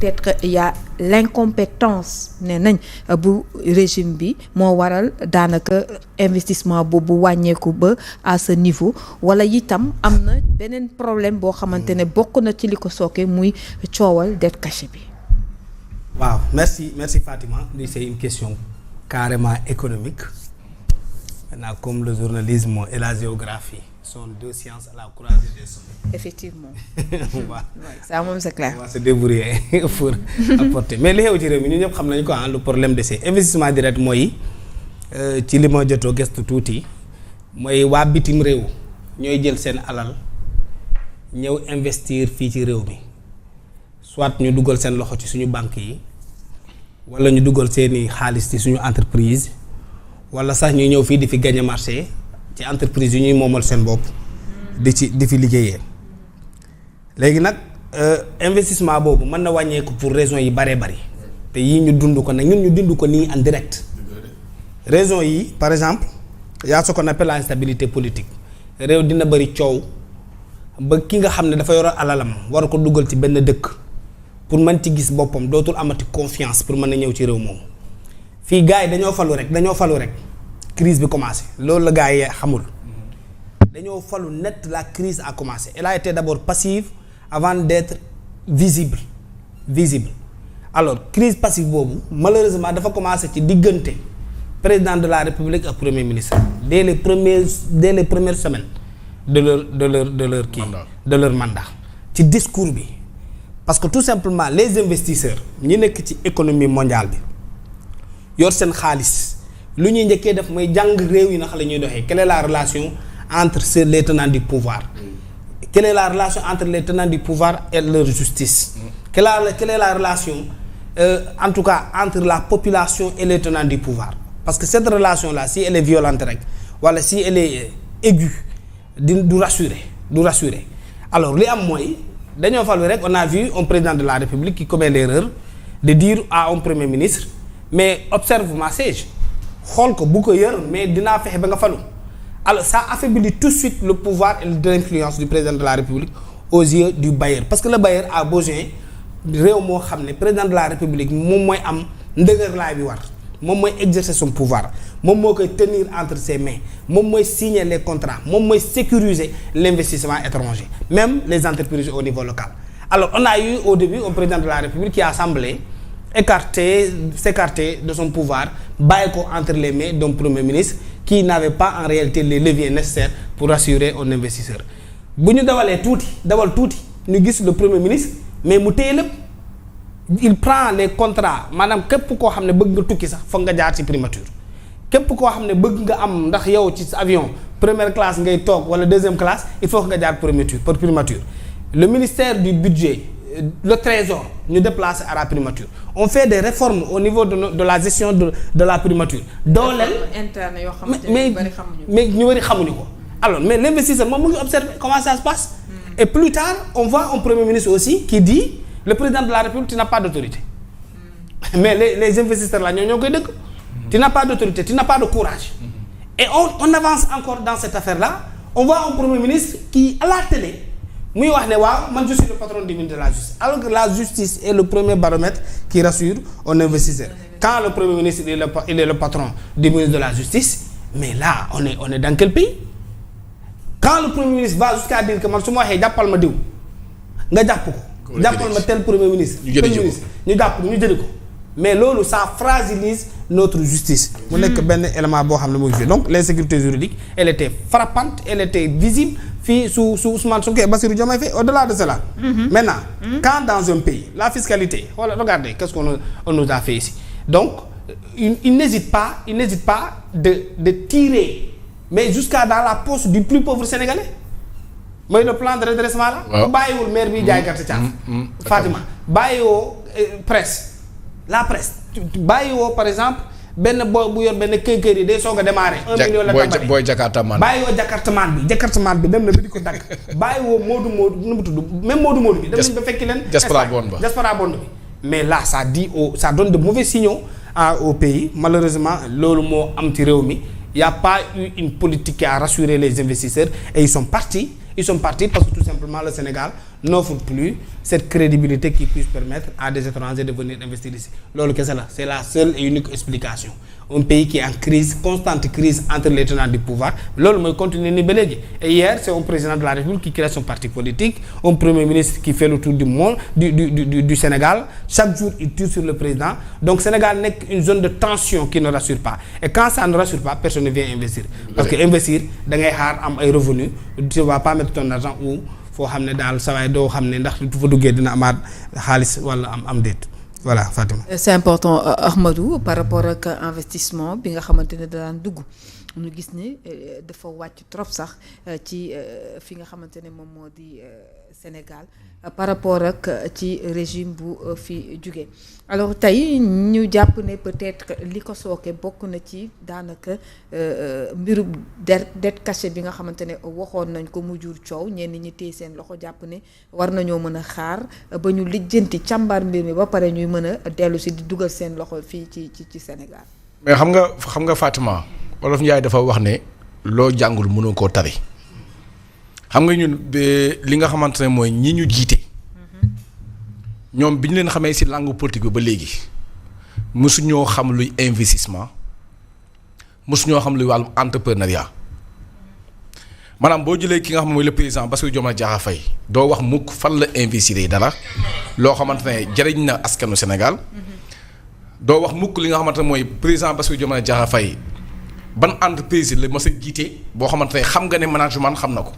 peut-être que il y a l'incompétence ne nañ bu régime bi moo waral daanaka investissement boobu wàññeeku ba à ce niveau wala itam am na beneen problème boo xamante ne bokk na ci li ko sooke muy coowal dette cachée bi. waaw merci Fatima c'est une question carrément économique maintenant comme le journalisme et la géographie sont deux sciences à la croisée des chemins. Effectivement. waaw ça moom c'est clair. on va se débrouiller pour apporter mais li xew ci réew mi ñun ñëpp xam nañu ko le problème de ces investissements directs mooy ci li ma jotoo gëstu tuuti mooy waa bitim réew ñooy jël seen alal ñëw investir fii ci réew mi soit ñu dugal seen loxo ci suñu banque yi wala ñu dugal seeni xaalis ci suñu entreprise wala sax ñu ñëw fii di fi gagner marché ci entreprise yu ñuy moomal seen bopp di fi liggéeyee léegi nag investissement boobu mën na wàññeeku pour raisons yi baree bari te yii ñu dund ko nag ñun ñu dund ko nii en direct raisons yi par exemple y a ce qu'on appelle l'instabilité politique réew dina bari coow ba ki nga xam ne dafa yor alalam war ko dugal ci benn dëkk pour mën ci gis boppam dootul amati confiance pour mën a ñëw ci réew moomu fii gars yi dañoo falu rek crise bi commencé loolu la gars yi xamul dañoo falu net la crise a commencé elle a été d'abord passive avant d'être visible alors crise passive boobu malheureusement dafa commencé ci diggante président de la République ak premier ministre dès les premières semaines de leur mandat ci discours bi parce que tout simplement les investisseurs ñi nekk ci économie mondiale bi yor seen xaalis lu ñuy njëkkee def mooy jàng réew yi naka la ñuy doxee quelle est la relation entre les tenants du pouvoir quelle est la relation entre les tenants du pouvoir et leur justice quelle est la relation en tout cas entre la population et les tenants du pouvoir parce que cette relation là si elle est violente rek wala si elle est aiguë du rassurer alors li am mooy dañoo falu rek on a vu un président de la République qui commet l'erreur de dire à un premier ministre mais observe ma siège xool ko bu ko yër mais dinaa fexe ba nga falu alors ça affaiblit tout de suite le pouvoir et l'influence du président de la République aux yeux du bailleur parce que le bailleur a besoin réew moo xam ne président de la République moom mooy am ndëgërlaay bi war moom mooy exercer son pouvoir moom moo koy tenir entre ses mains moom mooy signer les contrats moom mooy sécuriser l'investissement étranger même les entreprises au niveau local alors on a eu au début un président de la République qui a semblé s'écarter de son pouvoir bàyyi ko entre les mains d'un premier ministre qui n'avait pas en réalité les leviers nécessaires pour rassurer un investisseur bu ñu dawal tuuti ñu gis le premier ministre mais mu téye lépp il prend les contrats maanaam képp koo xam ne bëgg nga tukki sax foog nga jaar ci primature képp koo xam ne bëgg nga am ndax yow ci avion première classe ngay toog wala deuxième classe il faut que nga jaar primature le ministère du budget le trésor ñu déplacer à la primature on fait des réformes au niveau de la gestion de la primature dooleel interne yoo xamante mais ñu bari xamuñu ko alors mais l'investisseur moom mu ngi observer comment ça se passe et plus tard on voit un premier ministre aussi qui dit le président de la République tu n'as pas d'autorité mais les investisseurs là ñoo koy dëgg tu n'as pas d'autorité tu n'as pas de courage et on avance encore dans cette affaire là on voit un premier ministre qui à la télé muy wax ne waaw man je suis le patron du ministre de la justice alors que la justice est le premier baromètre qui rassure un investisseur quand le premier ministre il est le patron du ministre de la justice mais là on est dans quel pays quand le premier ministre va jusqu'à dire que man su ma waxee jàppal ma diw nga jàpp ko jàppal ma tel premier ministre ñu jàpp ñu jëli ko mais loolu ça fragilise notre justice mu nekk benn élément boo xam ne mooy donc l'insécurité juridique elle était frappante elle était visible fii su Ousmane Sonko et Bassirou Diomaye Faye au-delà de cela maintenant quand dans un pays la fiscalité voilà regardez qu'est-ce qu'on nous a fait ici donc il n'hésite pas de tirer mais jusqu'à dans la poche du plus pauvre sénégalais mooy le plan de redressement la bu bàyyiwul maire bi jaay gerte caaf Fatima bàyyiwoo la presse bàyyiwoo par exemple benn booy bu yor benn kër yi day soog a démarrer 1 million la tàmbali booy jakartaman bàyyiwoo jakartaman bi dem na ba di ko dagg bàyyiwoo Moodu nu mu tudd même Moodu bi dem nañ ba fekki leen diaspora bond bi mais là ça donne de mauvais signaux au pays malheureusement loolu moo am ci réew mi y a pas eu une politique qui a rassuré les investisseurs et ils sont partis parce que tout simplement le Sénégal n'offre plus cette crédibilité qui puisse permettre à des étrangers de venir investir ici loolu kese la c'est la seule et unique explication un pays qui est en crise constante crise entre les tenants du pouvoir loolu mooy continuer ni ba léegi et hier c'est un président de la République qui crée son parti politique un premier ministre qui fait le tour du monde du Sénégal chaque jour il tire sur le président donc Sénégal nekk une zone de tension qui ne rassure pas et quand ça ne rassure pas personne ne vient investir parce que investir da ngay xaar am ay revenus tu vas pas mettre ton argent où foo xam ne daal saa waay doo xam ne ndax bu fa duggee dina amaat xaalis wala am déet voilà Fatima. C'est important Ahmadou par rapport ak investissement bi nga xamante ne daan dugg ñu gis ni dafa wàcc trop sax ci fi nga xamante ne moom moo di Sénégal par rapport ak ci régime bu fi jóge alors tey ñu jàpp ne peut-être li ko sooke bokk na ci daanaka mbiru dette cachée bi nga xamante ne waxoon nañ ko mu jur coow ñenn ñi téye seen loxo jàpp ne war nañoo mën a xaar ba ñu lijjanti càmbar mbir mi ba pare ñuy mën a dellu si di dugal seen loxo fii ci Sénégal. mais xam nga Fatima Wolof Njaay dafa wax ne loo jàngul mënoo koo tari xam nga ñun li nga xamante ne mooy ñi ñu jiite ñoom bi ñu leen xamee ci langue politique bi ba léegi mosuñoo xam luy investissement mosuñoo xam luy wàllum entrepreneuriat maanaam boo jëlee ki nga xam mooy le président Bassirou Diomaye Diakhar Faye doo wax mukk fan la investir dara loo xamante ne jariñ na askanu Sénégal doo wax mukk li nga xamante ne mooy président Bassirou Diomaye Diakhar Faye ban entreprise la mos a jiite boo xamante ne xam nga ne management xam na ko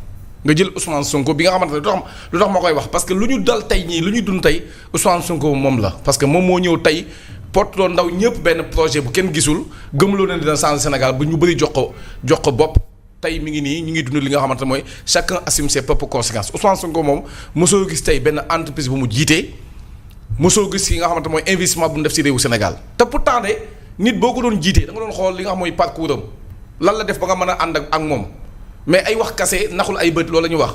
nga jël Ousmane Sonko bi nga xamante ne lu tax ma koy wax parce que lu ñu dal tey ñii lu ñu dund tey Ousmane Sonko moom la parce que moom moo ñëw tey porte doon ndaw ñëpp benn projet bu kenn gisul gëmloo ne dina changer Sénégal bu ñu bëri jox ko bopp tey mi ngi nii ñu ngi dund li nga xamante ne mooy chacun assume ses propres conséquences Ousmane Sonko moom mosoo gis tey benn entreprise bu mu jiitee mosoo gis yi nga xamante mooy investissement bu mu def ci réewu Sénégal te pourtant de nit boo ko doon jiitee da nga doon xool li nga xam mooy parcours am lan la def ba nga mën a ànd ak moom mais ay wax kase naxul ay bët loolu la ñuy wax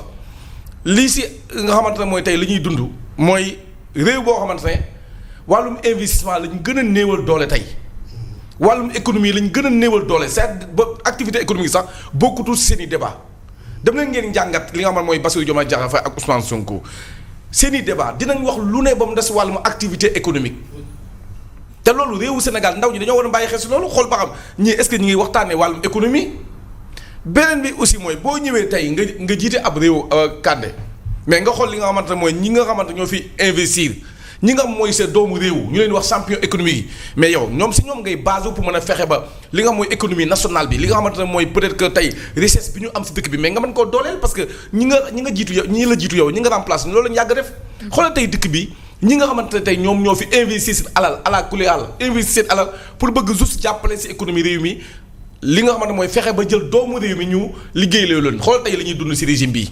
lii si nga xamante ne mooy tey li ñuy dund mooy réew boo xamante ne wàllum investissement lañ gën a néewal doole tey wàllum économie lañ gën a néewal doole c'est ba activité économique sax bokkutul si seen i débat dem leen ngeen njàngat li nga xam ne mooy Bassirou Diomaye Diakhar Faye ak Ousmane Sonko seen i débat dinañ wax lu ne ba mu des wàllum activité économique te loolu réewu Sénégal ndaw ñi dañoo war a bàyyi xel si loolu xool ba xam ñii est-ce que ñi ngi waxtaanee wàllum économie beneen bi aussi mooy boo ñëwee tey nga jiite ab réew kàdde mais nga xool li nga xamante ne mooy ñi nga xamante ñoo fi investir ñi nga xam mooy sa doomu réew ñu leen wax champion économique yi mais yow ñoom si ñoom ngay base pour mën a fexe ba li nga xam mooy économie nationale bi li nga xamante ne mooy peut-être que tey richesse bi ñu am si dëkk bi mais nga mën koo dooleel parce que ñi nga jiitu yow ñi la jiitu yow ñi nga remplace loolu lañu yàgg def xoolal tey dëkk bi ñi nga xamante ne tey ñoom ñoo fi investir seen alal ala kulli àll investir seen alal pour bëgg juste jàppale si économie réew mi li nga xamante mooy fexe ba jël doomu réew mi ñu liggéey leen xool tey la ñuy dund si régime bi